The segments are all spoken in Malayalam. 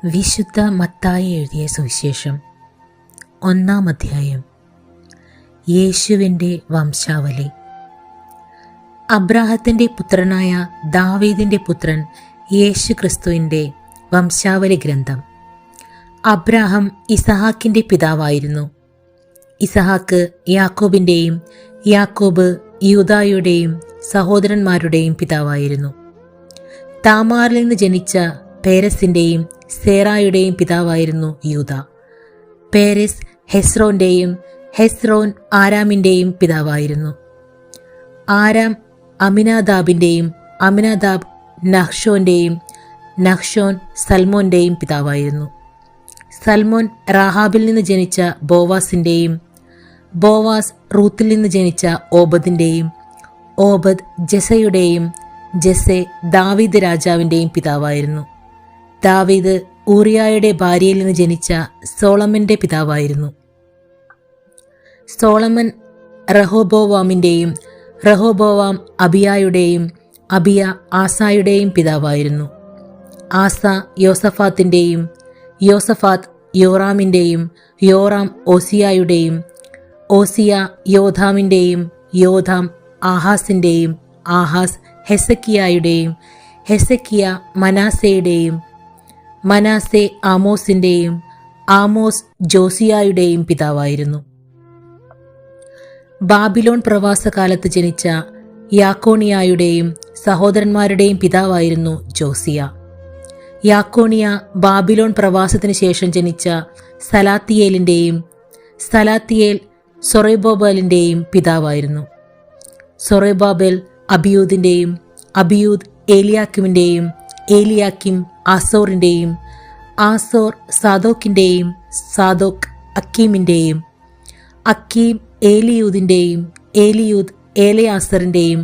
വിശുദ്ധ മത്തായി എഴുതിയ സുവിശേഷം 1-ാം അധ്യായം. യേശുവിൻ്റെ വംശാവലി. അബ്രാഹത്തിൻ്റെ പുത്രനായ ദാവീദിൻ്റെ പുത്രൻ യേശു ക്രിസ്തുവിൻ്റെ വംശാവലി ഗ്രന്ഥം. അബ്രാഹം ഇസഹാക്കിൻ്റെ പിതാവായിരുന്നു. ഇസഹാക്ക് യാക്കോബിൻ്റെയും, യാക്കോബ് യൂദായുടെയും സഹോദരന്മാരുടെയും പിതാവായിരുന്നു. താമാറിൽ നിന്ന് ജനിച്ച പേരസിൻ്റെയും സേറായുടെയും പിതാവായിരുന്നു യൂദ. പേരസ് ഹെസ്രോൻ്റെയും, ഹെസ്രോൻ ആരാമിൻ്റെയും പിതാവായിരുന്നു. ആരാം അമിനാദാബിൻ്റെയും, അമിനാദാബ് നഹ്ഷോൻ്റെയും, നഹ്ഷോൻ സൽമോൻ്റെയും പിതാവായിരുന്നു. സൽമോൻ റാഹാബിൽ നിന്ന് ജനിച്ച ബോവാസിൻ്റെയും, ബോവാസ് റൂത്തിൽ നിന്ന് ജനിച്ച ഓബദിൻ്റെയും, ഓബദ് ജെസയുടെയും, ജെസെ ദാവീദ് രാജാവിൻ്റെയും പിതാവായിരുന്നു. ദാവീദ് ഊറിയായുടെ ഭാര്യയിൽ നിന്ന് ജനിച്ച സോളമൻ്റെ പിതാവായിരുന്നു. സോളമൻ റഹോബോവാമിൻ്റെയും, റഹോബോവാം അബിയായുടെയും, അബിയ ആസായുടെയും പിതാവായിരുന്നു. ആസ യോസഫാത്തിൻ്റെയും, യോസഫാത്ത് യോറാമിൻ്റെയും, യോറാം ഓസിയായുടെയും, ഓസിയ യോധാമിൻ്റെയും, യോധാം ആഹാസിൻ്റെയും, ആഹാസ് ഹെസക്കിയായുടെയും, ഹെസക്കിയ മനാസയുടെയും, മനാസെ ആമോസിൻ്റെയും, ആമോസ് ജോസിയായുടെയും പിതാവായിരുന്നു. ബാബിലോൺ പ്രവാസകാലത്ത് ജനിച്ച യാക്കോണിയായുടെയും സഹോദരന്മാരുടെയും പിതാവായിരുന്നു ജോസിയ. യാക്കോണിയ ബാബിലോൺ പ്രവാസത്തിന് ശേഷം ജനിച്ച സലാത്തിയേലിൻ്റെയും, സലാത്തിയേൽ സൊറൈബോബലിൻ്റെയും പിതാവായിരുന്നു. സൊറൈബാബേൽ അബിയൂദിൻ്റെയും, അബിയൂദ് ഏലിയാക്കിമിൻ്റെയും, ഏലിയാക്കിം ആസോറിൻ്റെയും, ആസോർ സാദോക്കിൻ്റെയും, സാദോക്ക് അക്കീമിൻ്റെയും, അക്കീം ഏലിയൂദിൻ്റെയും, ഏലിയൂദ് ഏലയാസറിൻ്റെയും,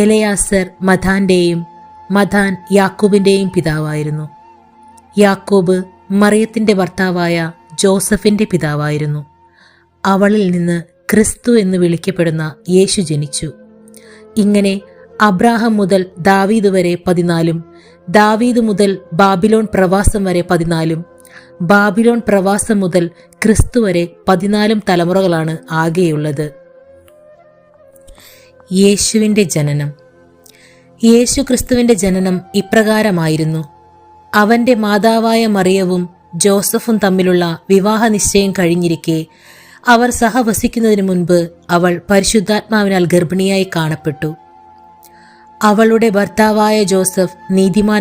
ഏലയാസർ മഥാൻ്റെയും, മഥാൻ യാക്കോബിൻ്റെയും പിതാവായിരുന്നു. യാക്കോബ് മറിയത്തിൻ്റെ ഭർത്താവായ ജോസഫിൻ്റെ പിതാവായിരുന്നു. അവളിൽ നിന്ന് ക്രിസ്തു എന്ന് വിളിക്കപ്പെടുന്ന യേശു ജനിച്ചു. ഇങ്ങനെ അബ്രാഹം മുതൽ ദാവീദ് വരെ 14, ദാവീദ് മുതൽ ബാബിലോൺ പ്രവാസം വരെ 14, ബാബിലോൺ പ്രവാസം മുതൽ ക്രിസ്തു വരെ 14 തലമുറകളാണ് ആകെയുള്ളത്. യേശുവിൻ്റെ ജനനം. യേശു ക്രിസ്തുവിൻ്റെ ജനനം ഇപ്രകാരമായിരുന്നു. അവൻ്റെ മാതാവായ മറിയവും ജോസഫും തമ്മിലുള്ള വിവാഹ നിശ്ചയം കഴിഞ്ഞിരിക്കെ അവർ സഹവസിക്കുന്നതിന് മുൻപ് അവൾ പരിശുദ്ധാത്മാവിനാൽ ഗർഭിണിയായി കാണപ്പെട്ടു. അവളുടെ ഭർത്താവായ ജോസഫ് നീതിമാൻ